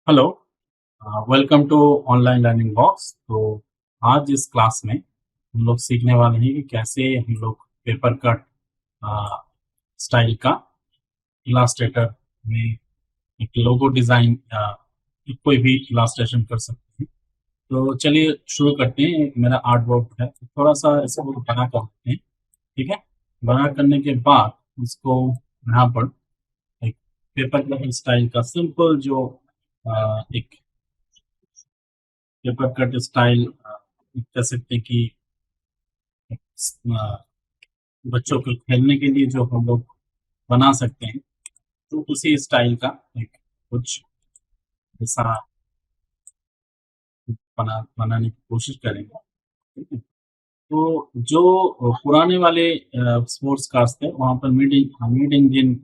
Hello, welcome to online learning box. तो आज इस क्लास में हम लोग सीखने वाले हैं कि कैसे हम लोग पेपर कट स्टाइल का इलास्ट्रेटर में एक लोगो डिजाइन या कोई भी इलास्ट्रेशन कर सकते हैं। तो चलिए शुरू करते हैं। एक मेरा आर्ट वर्क है, तो थोड़ा सा इसको बना कर लेते हैं। ठीक है, बना करने के बाद उसको यहाँ पर एक पेपर कट स्टाइल का सिंपल जो एक पेपर कट स्टाइल कह सकते हैं कि अ, बच्चों को खेलने के लिए जो हम लोग बना सकते हैं, तो उसी स्टाइल का एक कुछ ऐसा बनाने की कोशिश करेंगे। ठीक है? तो जो पुराने वाले स्पोर्ट्स कार्स थे, वहाँ पर मिड इंजन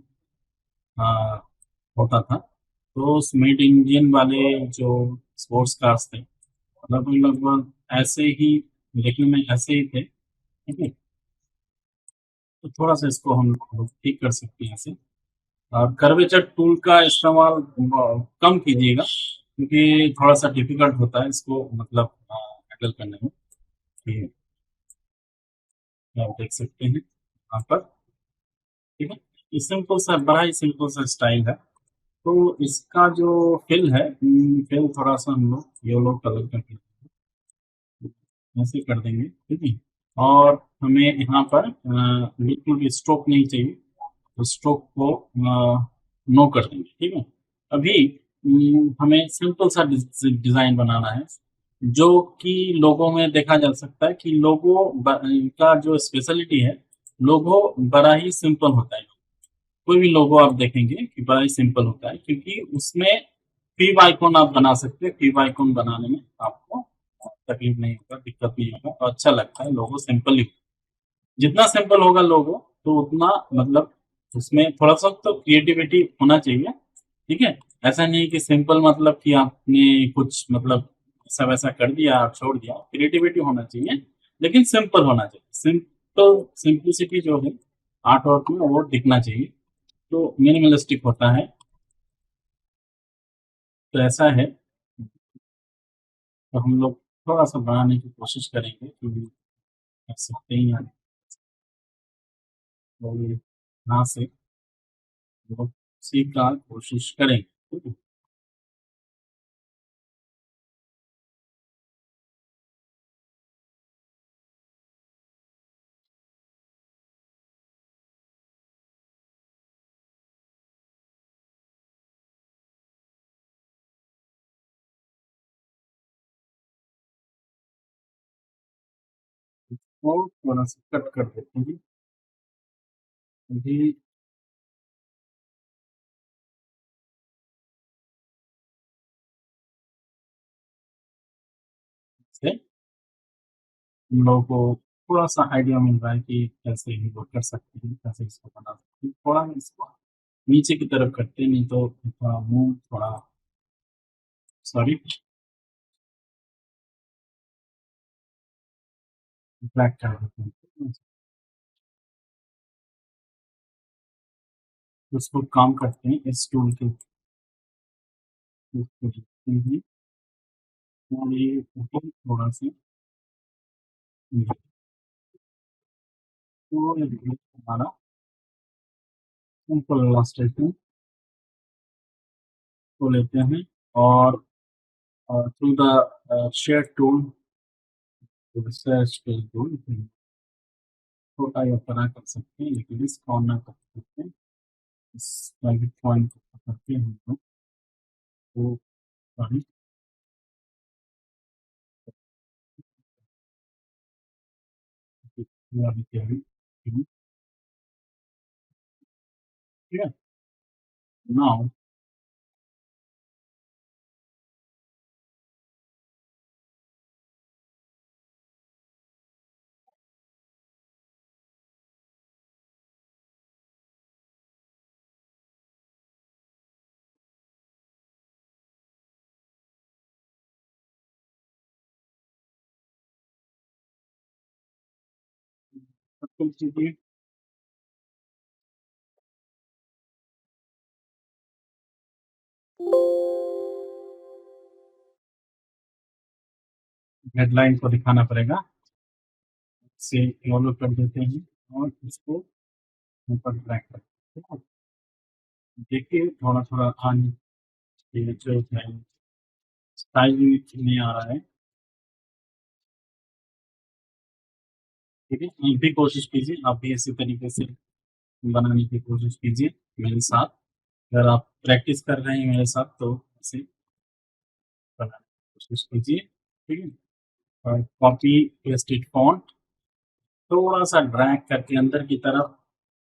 होता था। तो उस मिड इंजन वाले जो स्पोर्ट्स कार्स थे, लगभग लगभग ऐसे ही देखने में ऐसे ही थे। ठीक है, तो थोड़ा सा इसको हम लोग ठीक कर सकते हैं ऐसे। और कर्वेचर टूल का इस्तेमाल कम कीजिएगा, क्योंकि थोड़ा सा डिफिकल्ट होता है इसको मतलब हैंडल करने में। ये आप देख सकते हैं यहाँ पर। ठीक है, ये सिंपल सा, बड़ा ही सिंपल सा स्टाइल है। तो इसका जो फिल है, फिल थोड़ा सा हम लोग येलो कलर का ऐसे कर देंगे। ठीक है, और हमें यहाँ पर बिल्कुल भी स्ट्रोक नहीं चाहिए, तो स्ट्रोक को नो कर देंगे। ठीक है, अभी हमें सिंपल सा डिजाइन बनाना है, जो कि लोगो में देखा जा सकता है कि लोगो का जो स्पेशलिटी है, लोगो बड़ा ही सिंपल होता है। कोई भी लोगो आप देखेंगे कि बड़ा ही सिंपल होता है, क्योंकि उसमें फीव आइकॉन आप बना सकते हैं। फीव आइकॉन बनाने में आपको तकलीफ नहीं होगा, दिक्कत नहीं होगा, और अच्छा लगता है। लोगो सिंपल ही, जितना सिंपल होगा लोगो, तो उतना मतलब उसमें थोड़ा सा तो क्रिएटिविटी होना चाहिए। ठीक है, ऐसा नहीं कि सिंपल मतलब कि आपने कुछ मतलब ऐसा वैसा कर दिया और छोड़ दिया। क्रिएटिविटी होना चाहिए, लेकिन सिंपल होना चाहिए। सिंपल सिंप्लिसिटी जो है आर्ट वर्क में, वो दिखना चाहिए। तो मिनिमलिस्टिक होता है। तो ऐसा है, तो हम लोग थोड़ा सा बनाने की कोशिश करेंगे कि कर सकते हैं या नहीं। तो यहाँ से लोग सीखने का कोशिश करेंगे। ठीक है? और थोड़ा सा कट कर देते हैं अभी से। हम लोगों को थोड़ा सा आइडिया मिल रहा है कि कैसे हम लोग कर सकते हैं, कैसे इसको बना सकते हैं। थोड़ा इसको नीचे की तरफ करते हैं, नहीं तो थोड़ा मुंह थोड़ा, सॉरी, ब्लैक कर देते हैं। उसको काम करते हैं इस टूल के, उसको देखते हैं और ये ऊपर थोड़ा सा तो ये हमारा सिंपल इलस्ट्रेशन को लेते हैं। और through the share tool, search tool छोटा या बड़ा कर सकते हैं, लेकिन इस कॉर्नर कर सकते हैं। इस प्राइवेट पॉइंट को करके हम लोग वो सॉरी वाली तैयारी ठीक है। नाउ कुछ चीजें हेडलाइन को दिखाना पड़ेगा, से फॉलो कर देते हैं और इसको ऊपर ड्रैग कर, ठीक है। देखिए थोड़ा-थोड़ा आने ये जो है स्टाइल में आ रहा है, ठीक है। आप भी कोशिश कीजिए, आप भी इसी तरीके से बनाने की कोशिश कीजिए मेरे साथ। अगर आप प्रैक्टिस कर रहे हैं मेरे साथ तो ऐसे बनाने की कोशिश कीजिए, ठीक है। और कॉपी पेस्टेड फॉन्ट थोड़ा-सा ड्रैग करके अंदर की तरफ,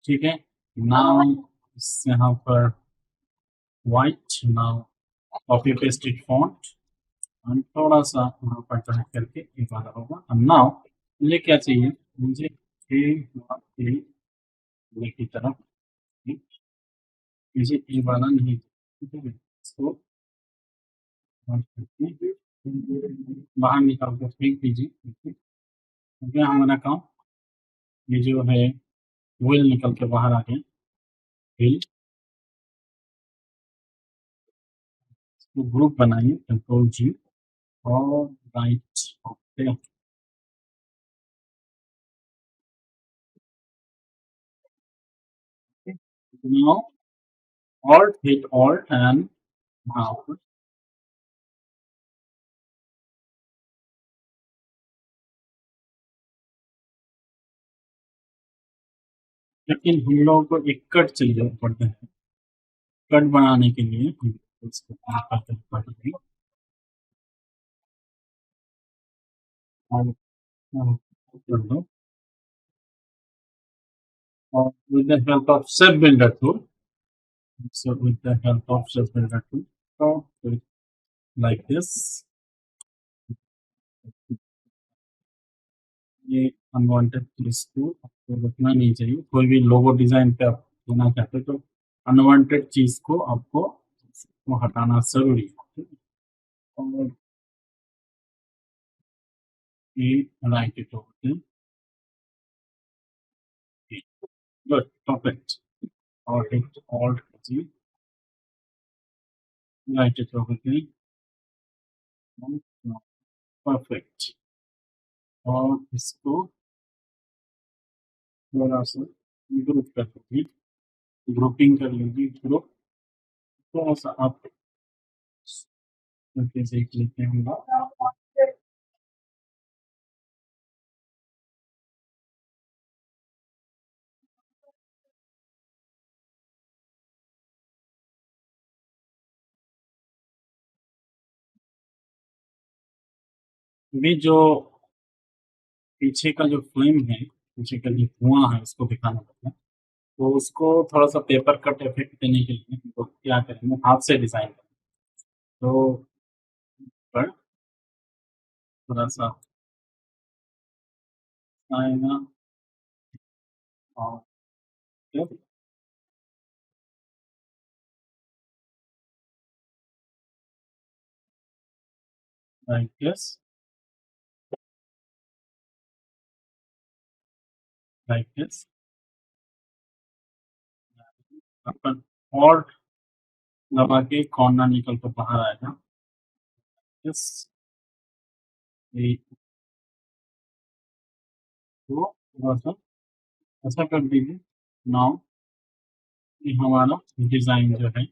ठीक है। नाउ यहाँ पर white, now copy pasted font और थोड़ा-सा यहाँ पर ड्रैग करके ये वाला होगा। और नाउ मुझे क्या चाहिए? मुझे ये की तरफ मुझे ये वाला नहीं, ठीक है। इसको बंद करके बाहर निकाल कर फेंक दीजिए, ठीक है। हो गया हमारा काम। ये जो है व्हील निकल के बाहर आ गया, व्हील। इसको ग्रुप बनाइए, कंट्रोल जी और right, okay. Now alt hit alt and mouse. लेकिन हम लोगों को एक कट चाहिए पड़ता है, कट बनाने के लिए हम इसको क्या करते हैं, कट और कर दो or with the help of Sub Builder tool. So with the help of Sub Builder tool, so like this, ये अनवांटेड चीज को आपको रखना नहीं चाहिए। कोई भी लोगो डिजाइन पे आप देना चाहते हो तो अनवांटेड चीज को आपको वो हटाना जरूरी है, ठीक है? और ये write it over, good, perfect. और hit alt G, write it over, perfect. और इसको थोड़ा सा ग्रुप कर दीजिए, ग्रुपिंग कर लीजिए, ग्रुप थोड़ा सा आप करके देख लेते हैं। अभी जो पीछे का जो फ्लेम है, पीछे का जो धुआं है उसको दिखाना पड़ता है। तो उसको थोड़ा सा पेपर कट इफेक्ट देने के लिए तो क्या करेंगे, हाथ से डिजाइन करेंगे। तो पर थोड़ा सा आएगा और फिर लाइक दिस, लाइक दिस, अपन और दबा के कॉर्नर निकल कर बाहर आएगा। यस, ये तो थोड़ा सा ऐसा कर दीजिए। नाउ ये हमारा डिजाइन जो है,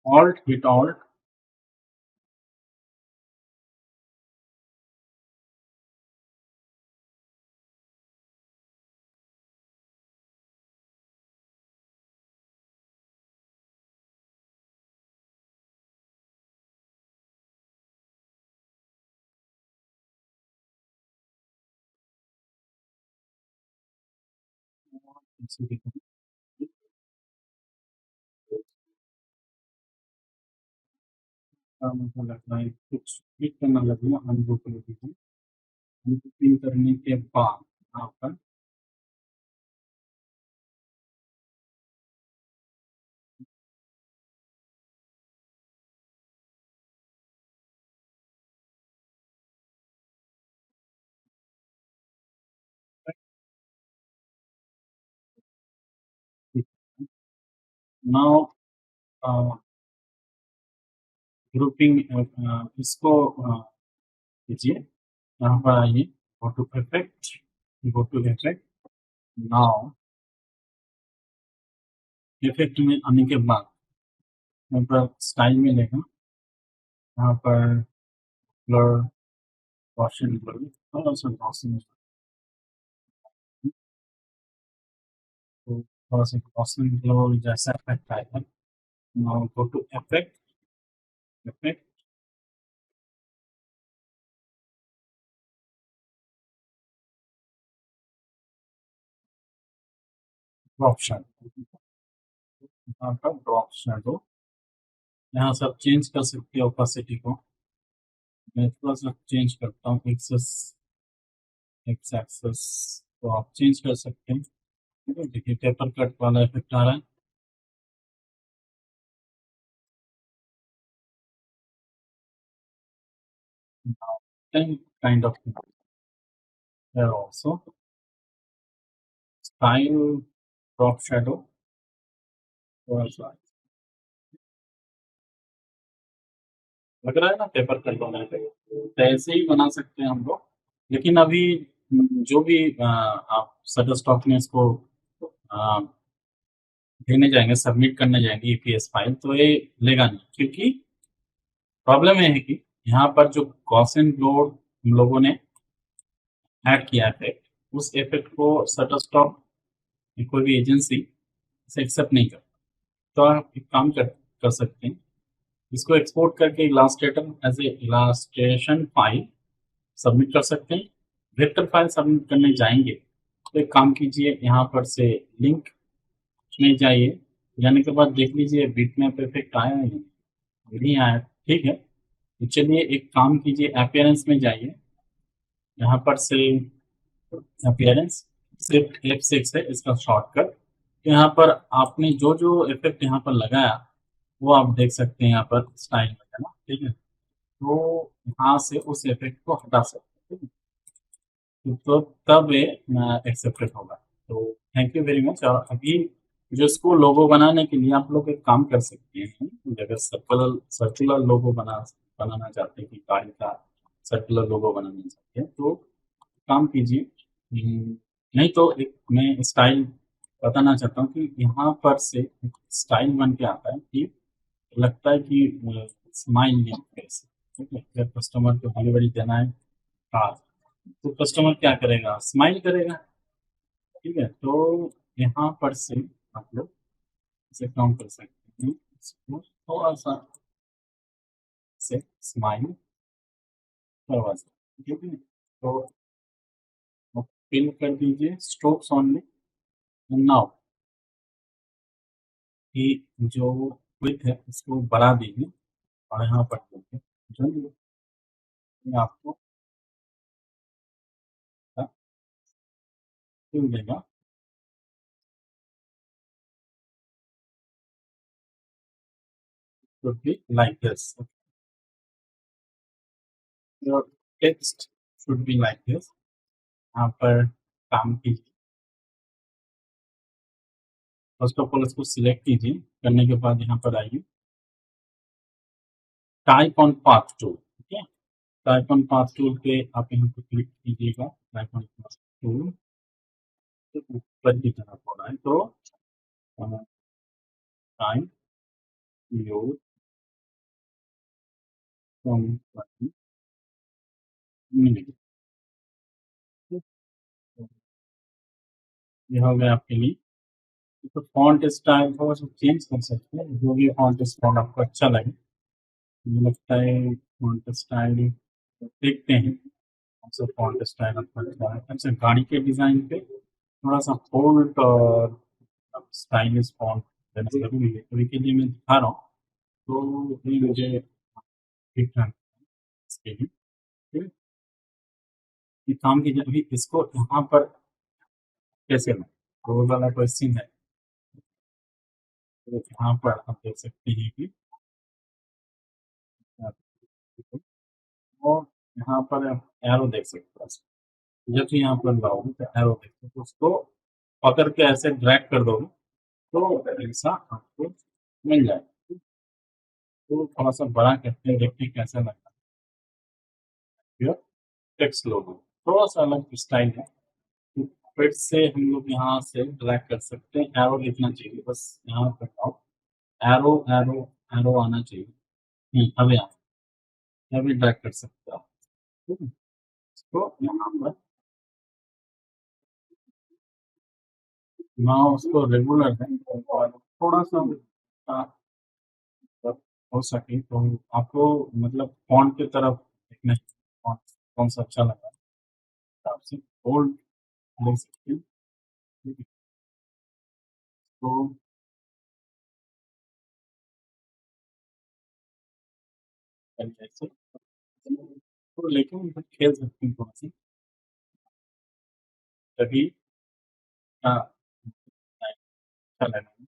ऑल्ट हिट ऑल्ट, मुझे लगता है कुछ क्लिक करना लगेगा, अनडू कर दीजिए। अनडू पिन करने के बाद यहाँ पर नाउ ग्रुपिंग इसको कीजिए, यहाँ पर आइए, go to effect, go to effect. Now effect में आने के बाद यहाँ पर स्टाइल में लेगा, यहाँ पर ब्लर, गॉसियन ब्लर, थोड़ा सा गॉसियन, तो थोड़ा सा गॉसियन ब्लर जैसा इफेक्ट आएगा। Now go to effect, effect, drop shadow, यहाँ पर ड्रॉप शैडो, यहाँ सब चेंज कर सकते हैं ओपेसिटी को। मैं थोड़ा सा चेंज करता हूँ, एक्सेस, एक्स एक्सेस तो आप चेंज कर सकते हैं। ठीक है, देखिए पेपर कट वाला इफेक्ट आ रहा है। Now, then kind of there also style, drop shadow, थोड़ा सा लग रहा है ना पेपर कट बनाने पे, तो ऐसे ही बना सकते हैं हम लोग। लेकिन अभी जो भी आप शटर स्टॉक में इसको आ, देने जाएंगे, सबमिट करने जाएंगे ईपीएस फाइल, तो ये लेगा नहीं, क्योंकि प्रॉब्लम ये है कि यहाँ पर जो गॉसियन लोड हम लोगों ने ऐड किया इफेक्ट, उस इफेक्ट को शटर स्टॉक कोई भी एजेंसी इसे एक्सेप्ट नहीं कर। तो आप एक काम कर सकते हैं, इसको एक्सपोर्ट करके Illustrator as a illustration file submit कर सकते हैं। वेक्टर फाइल सबमिट करने जाएंगे तो एक काम कीजिए, यहाँ पर से लिंक में जाइए, जाने के बाद देख लीजिए बिटमैप इफेक्ट आया है या नहीं आया। ठीक है, तो चलिए एक काम कीजिए, अपीयरेंस में जाइए, यहाँ पर से अपीयरेंस, शिफ्ट F6 है इसका शॉर्टकट। तो यहाँ पर आपने जो जो इफेक्ट यहाँ पर लगाया वो आप देख सकते हैं यहाँ पर स्टाइल में, है ना। ठीक है, तो यहाँ से उस इफेक्ट को हटा सकते हैं। ठीक है, तो तब ये एक्सेप्टेड होगा। तो थैंक यू वेरी मच। और अभी जो इसको लोगो बनाने के लिए आप लोग एक काम कर सकते हैं, अगर सर्कुलर सर्कुलर लोगो बनाना चाहते हैं कि गाड़ी का सर्कुलर लोगो बनाना चाहते हैं, तो काम कीजिए। नहीं तो एक मैं स्टाइल बताना चाहता हूँ कि यहाँ पर से स्टाइल बन के आता है कि लगता है कि स्माइल फेस। ठीक है, अगर कस्टमर को डिलीवरी देना है कार, तो कस्टमर क्या करेगा, स्माइल करेगा। ठीक है, तो यहाँ पर से आप लोग इसे काम कर सकते हैं, इसको थोड़ा सा से स्माइल करवा सकते हैं। ठीक है, तो फिल कर दीजिए स्ट्रोक्स ऑनली। नाउ कि जो विड्थ है उसको बढ़ा दीजिए, और यहाँ पर देखिए जो ये आपको फिल देगा। should be like this. Your text should be like this. यहाँ पर काम कीजिए, फर्स्ट ऑफ ऑल इसको सिलेक्ट कीजिए, करने के बाद यहाँ पर आइए, टाइप ऑन पाथ टूल। ठीक है, टाइप ऑन पाथ टूल पे आप यहाँ पर क्लिक कीजिएगा, टाइप ऑन पाथ टूल ऊपर की तरफ हो रहा है, तो टाइप लोड फ्रॉम मिनिट। ये हो गया आपके लिए। तो फॉन्ट स्टाइल थोड़ा सा चेंज कर सकते हैं, जो भी फॉन्ट स्टाइल आपको अच्छा लगे। मुझे लगता है फॉन्ट स्टाइल देखते हैं कौन सा फॉन्ट स्टाइल आपको अच्छा है। अच्छा, गाड़ी के डिज़ाइन पे थोड़ा सा बोल्ड और स्टाइलिश फॉन्ट देना ज़रूरी है, तो इसके लिए मैं दिखा रहा हूँ। तो ये मुझे ठीक है इसके लिए। ठीक है? एक काम कीजिए, अभी इसको यहाँ पर कैसे लाएं, तो वो वाला क्वेश्चन है। तो यहाँ पर आप देख सकते हैं कि और यहाँ पर आप एरो देख सकते हैं। जब भी यहाँ पर लाओगे तो एरो देख सकते हो, उसको पकड़ के ऐसे ड्रैग कर दोगे तो ऐसा आपको मिल जाएगा। तो थोड़ा सा बड़ा करते हैं, देखते हैं कैसा लगता है। टेक्स्ट लोगो थोड़ा सा अलग स्टाइल है। तो फिर से हम लोग यहाँ से ड्रैग कर सकते हैं, एरो लिखना चाहिए बस, यहाँ पर आओ, एरो एरो एरो आना चाहिए। अभी अभी ड्रैग कर सकते हो आप। ठीक है, तो यहाँ पर ना उसको रेगुलर है और थोड़ा सा आ, मतलब हो सके तो आपको मतलब फॉन्ट की तरफ देखना है, फॉन्ट कौन सा अच्छा लगा आपसे बोल्ड ले सकते हैं। ठीक है, तो ऐसे तो लेकिन खेल सकते हैं थोड़ा सा, तभी अच्छा लगेगा।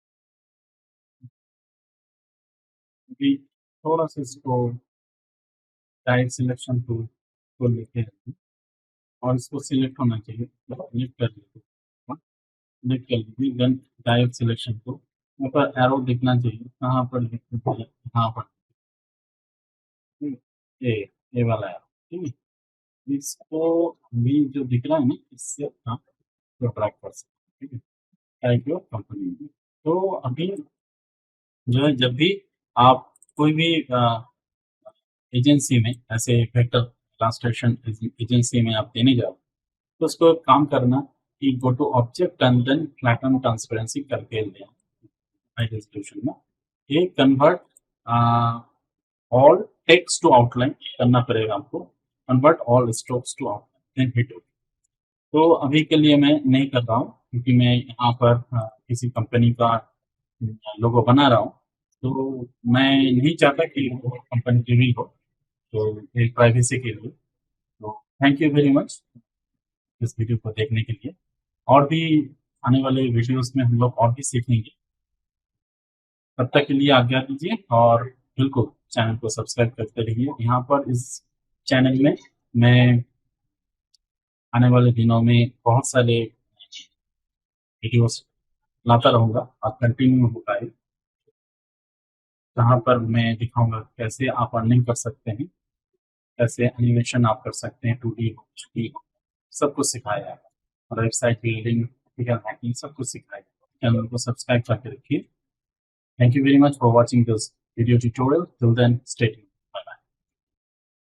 क्योंकि थोड़ा सा इसको टाइप सिलेक्शन टूल को लेके रखिए और इसको सिलेक्ट होना चाहिए, क्लिक कर लीजिए, क्लिक कर लीजिए, देन टाइप सिलेक्शन को यहाँ पर एरो दिखना चाहिए, कहाँ पर दिखना चाहिए, यहाँ पर। ठीक है, ये वाला एरो। ठीक है, इसको भी जो दिख रहा है ना, इससे आप ट्रैक कर सकते हैं। ठीक है, टाइप योर कंपनी। तो अभी जो है जब भी आप कोई भी एजेंसी में ऐसे वेक्टर ट्रांसलेशन एजेंसी में आप देने जाओ, तो उसको एक काम करना कि go to object and then flatten transparency करके दें हाई रेजोल्यूशन में। ये convert all text to outline करना पड़ेगा आपको, convert all strokes to outline then hit. तो अभी के लिए मैं नहीं कर रहा हूँ क्योंकि मैं यहाँ पर किसी कंपनी का लोगो बना रहा हूँ, तो मैं नहीं चाहता कि वो कंपनी की भी हो, तो एक प्राइवेसी के लिए। तो थैंक यू वेरी मच इस वीडियो को देखने के लिए। और भी आने वाले वीडियोस में हम लोग और भी सीखेंगे। तब तक के लिए आज्ञा दीजिए और बिल्कुल चैनल को सब्सक्राइब करते रहिए। यहाँ पर इस चैनल में मैं आने वाले दिनों में बहुत सारे वीडियोस लाता रहूँगा, आप कंटिन्यू होगा ये, जहाँ पर मैं दिखाऊंगा कैसे आप अर्निंग कर सकते हैं, कैसे एनिमेशन आप कर सकते हैं, 2D हो, 3D हो, सब कुछ सिखाया जाएगा। और वेबसाइट बिल्डिंग, फिगर हैकिंग, सब कुछ सिखाया जाएगा। चैनल को सब्सक्राइब करके रखिए। Thank you very much for watching this video tutorial. Till then, stay tuned.